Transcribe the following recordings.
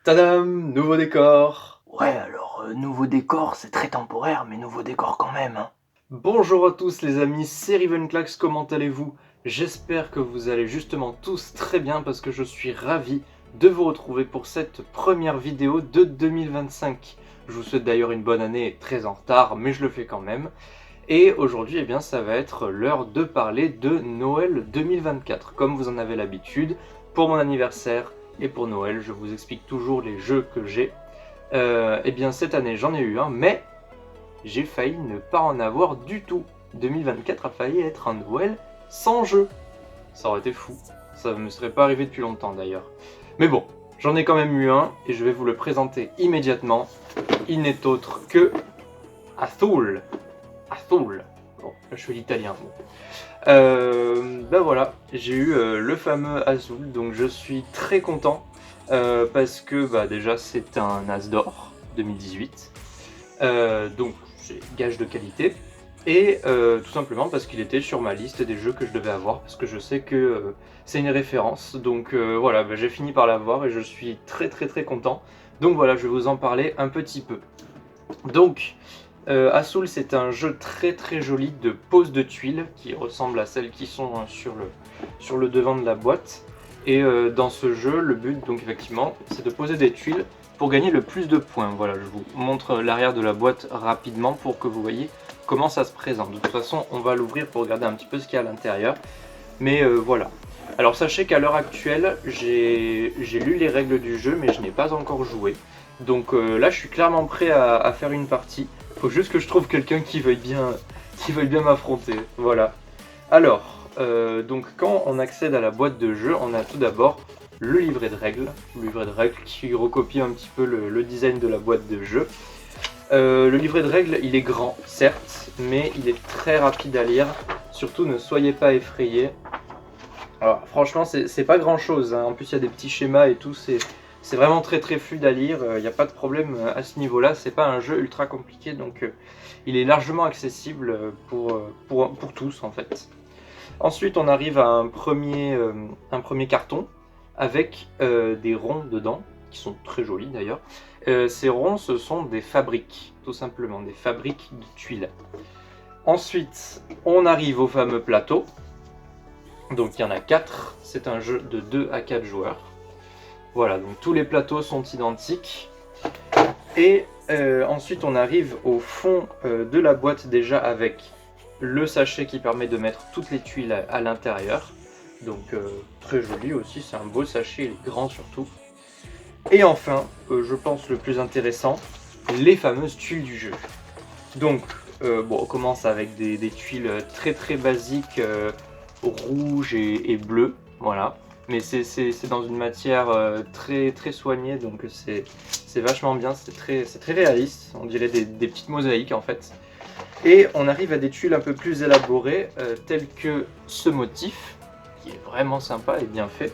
Tadam! Nouveau décor! Ouais, alors, nouveau décor, c'est très temporaire, mais nouveau décor quand même, hein. Bonjour à tous les amis, c'est Rivenclax, comment allez-vous? J'espère que vous allez justement tous très bien parce que je suis ravi de vous retrouver pour cette première vidéo de 2025. Je vous souhaite d'ailleurs une bonne année, très en retard, mais je le fais quand même. Et aujourd'hui, eh bien, ça va être l'heure de parler de Noël 2024. Comme vous en avez l'habitude, pour mon anniversaire et pour Noël, je vous explique toujours les jeux que j'ai. Eh bien, cette année, j'en ai eu un, mais j'ai failli ne pas en avoir du tout. 2024 a failli être un Noël sans jeu. Ça aurait été fou. Ça ne me serait pas arrivé depuis longtemps d'ailleurs. Mais bon, j'en ai quand même eu un et je vais vous le présenter immédiatement. Il n'est autre que Azul. Azul. Bon, là, je fais l'italien. Bon. Ben voilà, j'ai eu le fameux Azul, donc je suis très content parce que bah, déjà c'est un As d'or 2018. Donc c'est gage de qualité. Et tout simplement parce qu'il était sur ma liste des jeux que je devais avoir, parce que je sais que c'est une référence. Donc voilà, bah, j'ai fini par l'avoir et je suis très content. Donc voilà, je vais vous en parler un petit peu. Donc, Azul, c'est un jeu très joli de pose de tuiles qui ressemble à celles qui sont sur le devant de la boîte. Et dans ce jeu, le but, donc effectivement, c'est de poser des tuiles pour gagner le plus de points. Voilà, je vous montre l'arrière de la boîte rapidement pour que vous voyez comment ça se présente. De toute façon, on va l'ouvrir pour regarder un petit peu ce qu'il y a à l'intérieur. Mais voilà. Alors sachez qu'à l'heure actuelle, j'ai lu les règles du jeu, mais je n'ai pas encore joué. Donc là, je suis clairement prêt à faire une partie. Faut juste que je trouve quelqu'un qui veuille bien m'affronter. Voilà. Alors, donc quand on accède à la boîte de jeu, on a tout d'abord le livret de règles. Le livret de règles qui recopie un petit peu le design de la boîte de jeu. Le livret de règles, il est grand, certes, mais il est très rapide à lire. Surtout, ne soyez pas effrayés. Alors, franchement, c'est pas grand chose, hein. En plus, il y a des petits schémas et tout. C'est vraiment très fluide à lire. Il n'y a pas de problème à ce niveau-là. C'est pas un jeu ultra compliqué, donc il est largement accessible pour tous en fait. Ensuite, on arrive à un premier carton avec des ronds dedans, qui sont très jolis d'ailleurs. Ces ronds, ce sont des fabriques, tout simplement, des fabriques de tuiles. Ensuite, on arrive au fameux plateau. Donc il y en a 4, c'est un jeu de 2 à 4 joueurs. Voilà, donc tous les plateaux sont identiques. Et ensuite on arrive au fond de la boîte déjà avec le sachet qui permet de mettre toutes les tuiles à l'intérieur. Donc très joli aussi, c'est un beau sachet, il est grand surtout. Et enfin, je pense le plus intéressant, les fameuses tuiles du jeu. Donc bon, on commence avec des tuiles très basiques, rouge et bleu, voilà. Mais c'est dans une matière très soignée, donc c'est vachement bien, c'est très réaliste, on dirait des petites mosaïques en fait. Et on arrive à des tuiles un peu plus élaborées, telles que ce motif, qui est vraiment sympa et bien fait.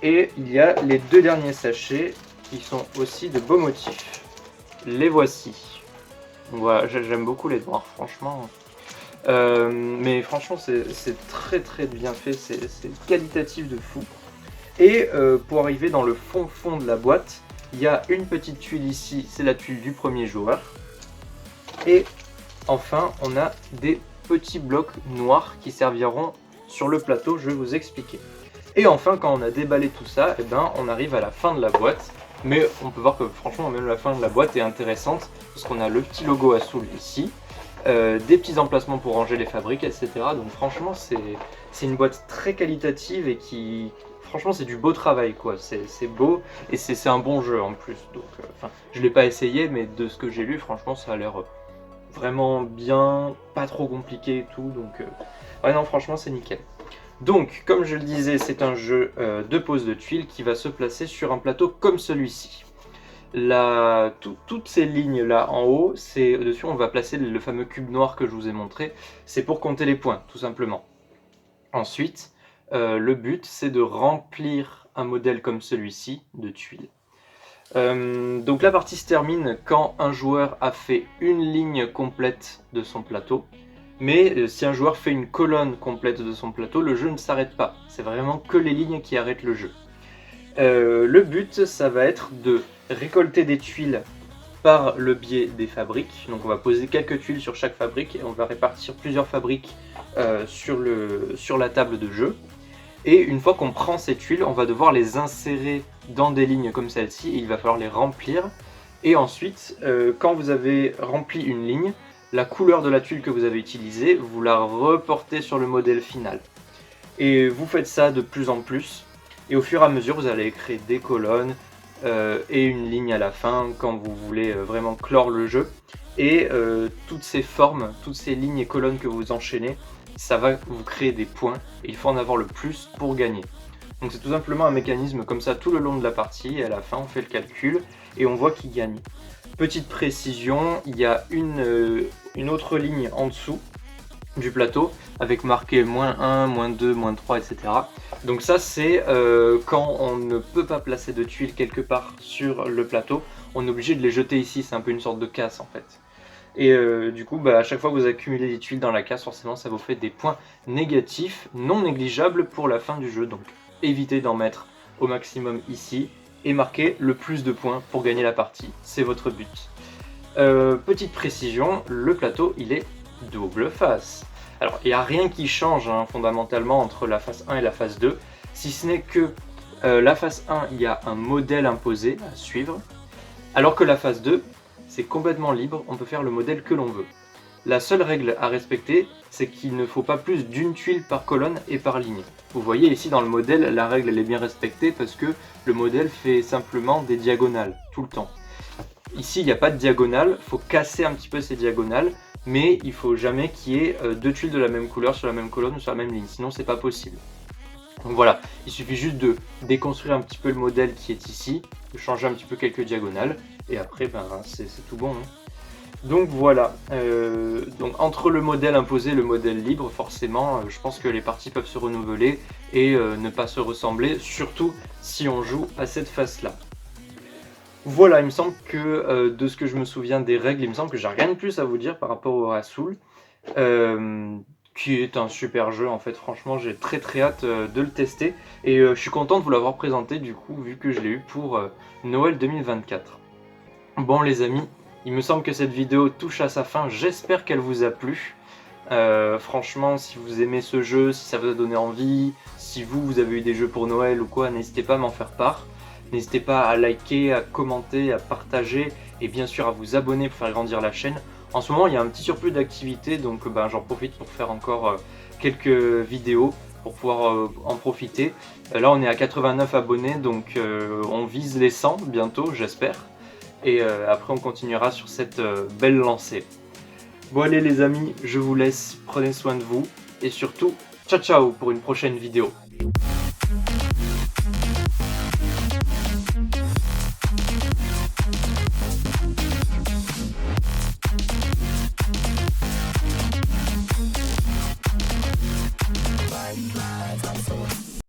Et il y a les deux derniers sachets, qui sont aussi de beaux motifs. Les voici. Voilà, j'aime beaucoup les noirs, franchement. Mais franchement, c'est très bien fait, c'est qualitatif de fou. Et pour arriver dans le fond de la boîte, il y a une petite tuile ici, c'est la tuile du premier joueur. Et enfin, on a des petits blocs noirs qui serviront sur le plateau, je vais vous expliquer. Et enfin, quand on a déballé tout ça, eh ben, on arrive à la fin de la boîte. Mais on peut voir que franchement, même la fin de la boîte est intéressante, parce qu'on a le petit logo Azul ici. Des petits emplacements pour ranger les fabriques, etc. Donc franchement, c'est une boîte très qualitative et qui... Franchement, c'est du beau travail, quoi. C'est beau et c'est un bon jeu en plus. Donc, je l'ai pas essayé, mais de ce que j'ai lu, franchement, ça a l'air vraiment bien, pas trop compliqué et tout. Donc, ouais, non, franchement, c'est nickel. Donc, comme je le disais, c'est un jeu de pose de tuiles qui va se placer sur un plateau comme celui-ci. Toutes ces lignes là en haut, dessus on va placer le fameux cube noir que je vous ai montré, c'est pour compter les points tout simplement. Ensuite, le but c'est de remplir un modèle comme celui-ci de tuiles. Donc la partie se termine quand un joueur a fait une ligne complète de son plateau, mais si un joueur fait une colonne complète de son plateau, le jeu ne s'arrête pas, c'est vraiment que les lignes qui arrêtent le jeu. Le but, ça va être de récolter des tuiles par le biais des fabriques. Donc on va poser quelques tuiles sur chaque fabrique et on va répartir plusieurs fabriques sur la table de jeu. Et une fois qu'on prend ces tuiles, on va devoir les insérer dans des lignes comme celle-ci et il va falloir les remplir. Et ensuite, quand vous avez rempli une ligne, la couleur de la tuile que vous avez utilisée, vous la reportez sur le modèle final. Et vous faites ça de plus en plus. Et au fur et à mesure, vous allez créer des colonnes et une ligne à la fin quand vous voulez vraiment clore le jeu. Et toutes ces formes, toutes ces lignes et colonnes que vous enchaînez, ça va vous créer des points et il faut en avoir le plus pour gagner. Donc c'est tout simplement un mécanisme comme ça tout le long de la partie et à la fin on fait le calcul et on voit qui gagne. Petite précision, il y a une autre ligne en dessous du plateau avec marqué -1, -2, -3, etc. Donc ça c'est quand on ne peut pas placer de tuiles quelque part sur le plateau, on est obligé de les jeter ici, c'est un peu une sorte de casse en fait. Et du coup, à chaque fois que vous accumulez des tuiles dans la casse, forcément ça vous fait des points négatifs, non négligeables pour la fin du jeu. Donc évitez d'en mettre au maximum ici et marquez le plus de points pour gagner la partie, c'est votre but. Petite précision, le plateau il est double face. Alors il n'y a rien qui change fondamentalement entre la face 1 et la face 2, si ce n'est que la face 1 il y a un modèle imposé à suivre, alors que la face 2 c'est complètement libre, on peut faire le modèle que l'on veut. La seule règle à respecter, c'est qu'il ne faut pas plus d'une tuile par colonne et par ligne. Vous voyez ici dans le modèle, la règle elle est bien respectée parce que le modèle fait simplement des diagonales, tout le temps. Ici il n'y a pas de diagonale, il faut casser un petit peu ces diagonales, mais il ne faut jamais qu'il y ait deux tuiles de la même couleur sur la même colonne ou sur la même ligne, sinon c'est pas possible. Donc voilà, il suffit juste de déconstruire un petit peu le modèle qui est ici, de changer un petit peu quelques diagonales, et après c'est tout bon. Donc voilà, donc entre le modèle imposé et le modèle libre, forcément, je pense que les parties peuvent se renouveler et ne pas se ressembler, surtout si on joue à cette face-là. Voilà, il me semble que de ce que je me souviens des règles, il me semble que j'ai rien de plus à vous dire par rapport au Rasoul. Qui est un super jeu en fait, franchement j'ai très hâte de le tester et je suis content de vous l'avoir présenté du coup vu que je l'ai eu pour Noël 2024. Bon les amis, il me semble que cette vidéo touche à sa fin, j'espère qu'elle vous a plu. Franchement si vous aimez ce jeu, si ça vous a donné envie, si vous avez eu des jeux pour Noël ou quoi, n'hésitez pas à m'en faire part. N'hésitez pas à liker, à commenter, à partager et bien sûr à vous abonner pour faire grandir la chaîne. En ce moment il y a un petit surplus d'activité donc j'en profite pour faire encore quelques vidéos pour pouvoir en profiter. Là on est à 89 abonnés donc on vise les 100 bientôt j'espère. Et après on continuera sur cette belle lancée. Bon allez les amis, je vous laisse, prenez soin de vous et surtout ciao ciao pour une prochaine vidéo.